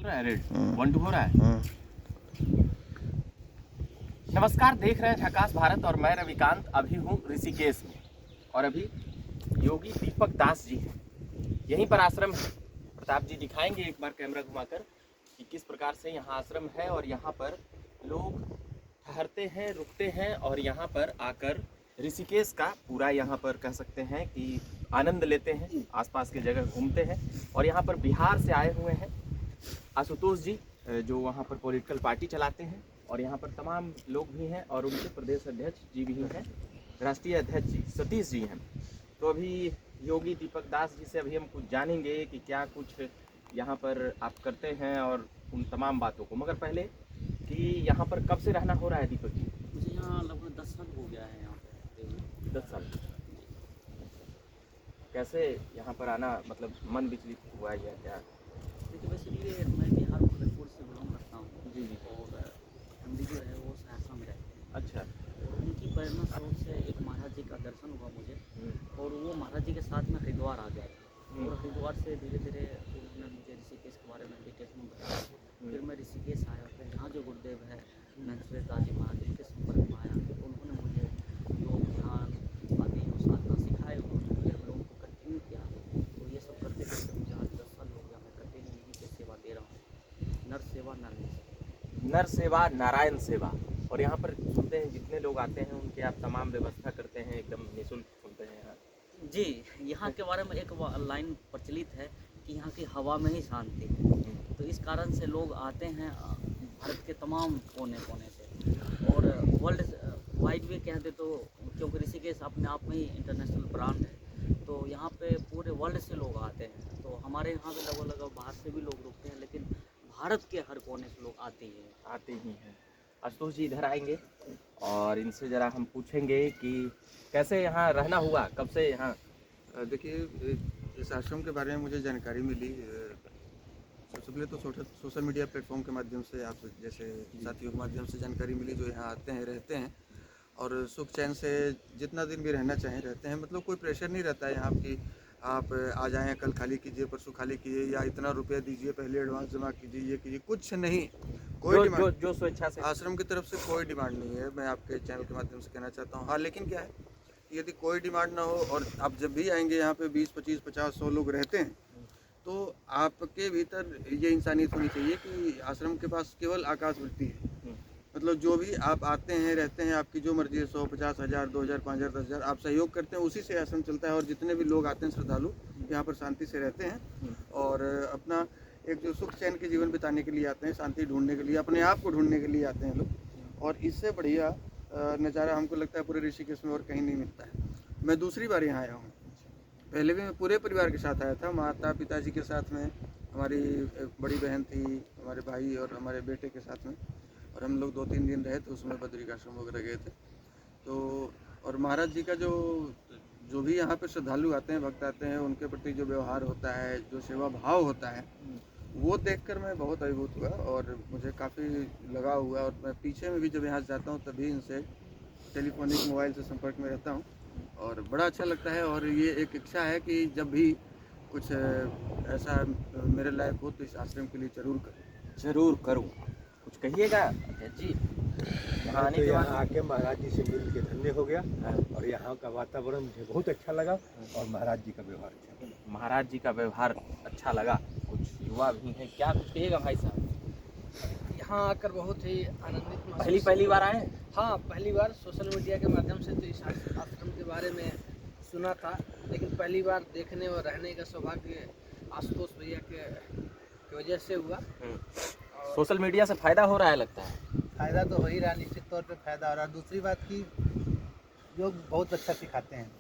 रहा है रेड 1-2 हो रहा है। नमस्कार, देख रहे हैं झकास भारत और मैं रविकांत अभी हूँ ऋषिकेश में और अभी योगी दीपक दास जी हैं, यहीं पर आश्रम है। प्रताप जी दिखाएंगे एक बार कैमरा घुमाकर कि किस प्रकार से यहाँ आश्रम है और यहाँ पर लोग ठहरते हैं, रुकते हैं और यहाँ पर आकर ऋषिकेश का पूरा यहाँ पर कह सकते हैं कि आनंद लेते हैं, आसपास के जगह घूमते हैं। और यहाँ पर बिहार से आए हुए हैं आशुतोष जी, जो वहाँ पर पॉलिटिकल पार्टी चलाते हैं, और यहाँ पर तमाम लोग भी हैं और उनके प्रदेश अध्यक्ष जी भी हैं, राष्ट्रीय अध्यक्ष जी सतीश जी हैं। तो अभी योगी दीपक दास जी से अभी हम कुछ जानेंगे कि क्या कुछ यहाँ पर आप करते हैं और उन तमाम बातों को। मगर पहले कि यहाँ पर कब से रहना हो रहा है दीपक जी? मुझे यहाँ लगभग 10 साल हो गया है यहाँ पे। 10 साल। कैसे यहाँ पर आना मतलब मन विचलित हुआ या क्या? देखिए बेसिकली मैं बिहार गोरखपुर से बिलोंग करता हूँ। जी जी। और फैमिली जो है वो सहरसा में रहते हैं। अच्छा। और उनकी प्रेरणा स्रोत से एक महाराज जी का दर्शन हुआ मुझे, और वो महाराज जी के साथ में हरिद्वार आ गया था। और हरिद्वार से धीरे धीरे उन्होंने मुझे ऋषिकेश के बारे में डिटेल्स में बताया। फिर मैं ऋषिकेश आया, फिर यहाँ जो गुरुदेव है नंदसुरेश दास जी महाराज उनके संपर्क में आया, तो उन्होंने मुझे योग ध्यान आदि और साधना सिखाए। उन्होंने फिर मैं उनको कंटिन्यू किया, तो ये सब करते करते मुझे आज 10 साल हो गया। मैं कंटिन्यू यहीं पे सेवा दे रहा हूँ। नर सेवा नर सेवा नारायण सेवा। और यहाँ पर सुनते हैं जितने लोग आते हैं उनके आप तमाम व्यवस्था करते हैं, एकदम निःशुल्क सुनते हैं यहाँ। जी। यहाँ के बारे में एक लाइन प्रचलित है कि यहाँ की हवा में ही शांति है। तो इस कारण से लोग आते हैं भारत के तमाम कोने कोने से, और वर्ल्ड वाइड भी कह दे तो, क्योंकि ऋषिकेश अपने आप में ही इंटरनेशनल ब्रांड है, तो यहाँ पे पूरे वर्ल्ड से लोग आते हैं। तो हमारे यहाँ पे लगभग बाहर से भी लोग रुकते हैं, लेकिन भारत के हर कोने से लोग आते ही हैं। आशुतोष जी इधर आएंगे और इनसे ज़रा हम पूछेंगे कि कैसे यहाँ रहना हुआ, कब से यहाँ? देखिए, इस आश्रम के बारे में मुझे जानकारी मिली सबसे पहले तो सोशल मीडिया प्लेटफॉर्म के माध्यम से, आप जैसे साथियों के माध्यम से जानकारी मिली जो यहाँ आते हैं, रहते हैं और सुख चैन से जितना दिन भी रहना चाहें रहते हैं। मतलब कोई प्रेशर नहीं रहता है यहाँ कि आप आ जाएँ, कल खाली कीजिए, परसों खाली कीजिए, या इतना रुपया दीजिए, पहले एडवांस जमा कीजिए, ये कीजिए, कुछ नहीं। कोई डिमांड जो स्वेच्छा से आश्रम की तरफ से कोई डिमांड नहीं है। मैं आपके चैनल के माध्यम से कहना चाहता हूँ। हाँ, लेकिन क्या है कि यदि कोई डिमांड ना हो और आप जब भी आएंगे यहाँ पे 20, 25, 50, 100 लोग रहते हैं, तो आपके भीतर ये इंसानियत होनी चाहिए कि आश्रम के पास केवल आकाश वृत्ति है। मतलब जो भी आप आते हैं, रहते हैं, आपकी जो मर्जी है, 100, 50, 1000, 2000, 5000, 10,000 आप सहयोग करते हैं, उसी से आश्रम चलता है। और जितने भी लोग आते हैं श्रद्धालु, यहाँ पर शांति से रहते हैं और अपना एक जो सुख चैन के जीवन बिताने के लिए आते हैं, शांति ढूंढने के लिए, अपने आप को ढूंढने के लिए आते हैं लोग। और इससे बढ़िया नज़ारा हमको लगता है पूरे ऋषिकेश में और कहीं नहीं मिलता है। मैं दूसरी बार यहाँ आया हूँ। पहले भी मैं पूरे परिवार के साथ आया था, माता पिताजी के साथ में, हमारी बड़ी बहन थी, हमारे भाई और हमारे बेटे के साथ में, और हम लोग 2-3 दिन रहे थे। उसमें बद्रिकाश्रम वगैरह गए थे। तो और महाराज जी का जो भी यहाँ पे श्रद्धालु आते हैं, भक्त आते हैं, उनके प्रति जो व्यवहार होता है, जो सेवा भाव होता है, वो देखकर मैं बहुत अभिभूत हुआ और मुझे काफ़ी लगाव हुआ। और मैं पीछे में भी जब यहाँ जाता हूँ तभी इनसे टेलीफोनिक मोबाइल से संपर्क में रहता हूँ और बड़ा अच्छा लगता है। और ये एक इच्छा है कि जब भी कुछ ऐसा मेरे लायक हो तो इस आश्रम के लिए जरूर करूँ। कुछ कहिएगा अध्यक्ष जी? यहाँ तो यहाँ आके महाराज जी से मिल के धन्य हो गया। और यहाँ का वातावरण मुझे बहुत अच्छा लगा और महाराज जी का व्यवहार अच्छा लगा। महाराज जी का व्यवहार अच्छा लगा। कुछ युवा भी हैं, क्या कुछ कहिएगा भाई साहब? यहाँ आकर बहुत ही आनंदित महसूस। पहली बार आए? हाँ, पहली बार सोशल मीडिया के माध्यम से तो इस आश्रम के बारे में सुना था, लेकिन पहली बार देखने और रहने का सौभाग्य आशुतोष भैया के वजह से हुआ। सोशल मीडिया से फायदा हो रहा है लगता है? फ़ायदा तो हो ही रहा, निश्चित तौर पे फ़ायदा हो रहा है। दूसरी बात की योग बहुत अच्छा सिखाते हैं।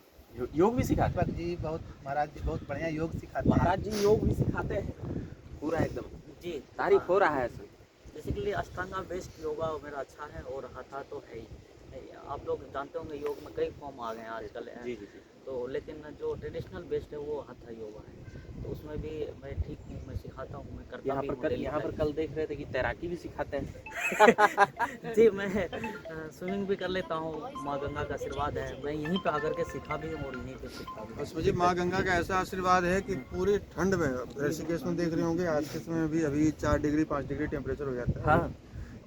योग भी सिखाते हैं? दीपक जी महाराज जी बहुत बढ़िया योग सिखाते हैं। महाराज जी योग भी सिखाते हैं पूरा एकदम? जी। तारीफ हो रहा है सर। बेसिकली अष्टांगा बेस्ड योगा मेरा अच्छा है, और हथा तो है ही। आप लोग जानते होंगे योग में कई फॉर्म आ गए हैं आजकल। जी जी जी। तो लेकिन जो ट्रेडिशनल बेस्ड है वो हथा योगा है। तो उसमें भी मैं ठीक हूँ, मैं सिखाता हूँ, मैं करता भी हूँ daily यहाँ पर life। कल देख रहे थे कि तैराकी भी सिखाते हैं। जी मैं स्विमिंग भी कर लेता हूँ, माँ गंगा का आशीर्वाद है, मैं यहीं पे आकर के सीखा भी हूँ और यहीं पे सीखता भी हूँ। उसमें जी माँ गंगा का ऐसा आशीर्वाद है कि पूरी ठंड में, ऋषिकेश में देख रहे होंगे आज के समय में भी अभी 4 डिग्री 5 डिग्री टेम्परेचर हो जाता है। हाँ।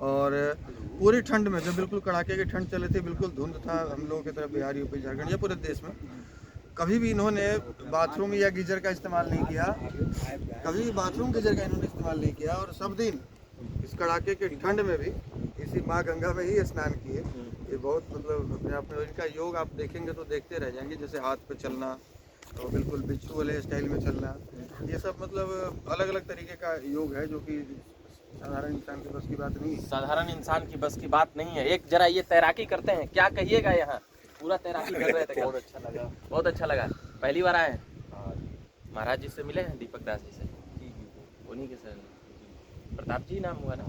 और पूरी ठंड में जब बिल्कुल कड़ाके की ठंड चली थी, बिल्कुल धुंध था हम लोगों की तरफ, बिहार यूपी झारखंड या पूरे देश में, कभी भी इन्होंने बाथरूम या गीजर का इस्तेमाल नहीं किया, कभी भी बाथरूम गीजर का इन्होंने इस्तेमाल नहीं किया, और सब दिन इस कड़ाके की ठंड में भी इसी माँ गंगा में ही स्नान किए। ये बहुत मतलब अपने आप में इनका योग आप देखेंगे तो देखते रह जाएंगे, जैसे हाथ पे चलना और बिल्कुल बिच्छू वाले स्टाइल में चलना, ये सब मतलब अलग अलग तरीके का योग है जो कि साधारण इंसान के बस की बात नहीं है। साधारण इंसान की बस की बात नहीं है। एक जरा ये तैराकी करते हैं, क्या कहिएगा? यहाँ पूरा तैराकी कर रहे थे। बहुत अच्छा लगा, बहुत अच्छा लगा। पहली बार आए हैं? महाराज जी से मिले हैं, दीपक दास जी से? उन्हीं के सर, प्रताप जी नाम हुआ ना?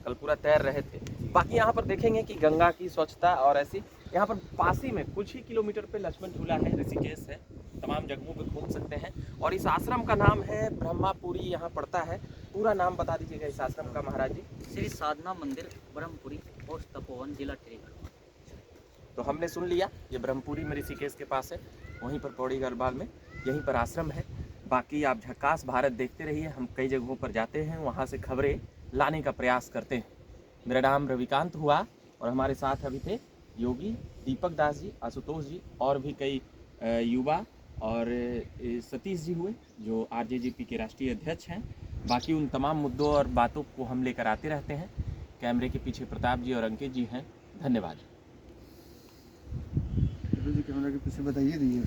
कल पूरा तैर रहे थे। बाकी यहाँ पर देखेंगे कि गंगा की स्वच्छता और ऐसी, यहाँ पर पास ही में कुछ ही किलोमीटर पे लक्ष्मण झूला है, ऋषिकेश है, तमाम जगहों पे घूम सकते हैं। और इस आश्रम का नाम है ब्रह्मापुरी, यहाँ पड़ता है। पूरा नाम बता दीजिएगा इस आश्रम का महाराज जी। श्री साधना मंदिर ब्रह्मपुरी, पोस्ट तपोवन, जिला टिहरी। तो हमने सुन लिया, ये ब्रह्मपुरी में ऋषिकेश के पास है, वहीं पर पौड़ी गढ़वाल में, यहीं पर आश्रम है। बाकी आप झक्कास भारत देखते रहिए, हम कई जगहों पर जाते हैं, वहाँ से खबरें लाने का प्रयास करते हैं। मेरा नाम रविकांत हुआ और हमारे साथ अभी थे योगी, दीपक दास जी, आशुतोष जी और भी कई युवा, और सतीश जी हुए जो आरजेजेपी के राष्ट्रीय अध्यक्ष हैं। बाकी उन तमाम मुद्दों और बातों को हम लेकर आते रहते हैं। कैमरे के पीछे प्रताप जी और अंकित जी हैं। धन्यवाद। कैमरा के पीछे बताइए दीजिए।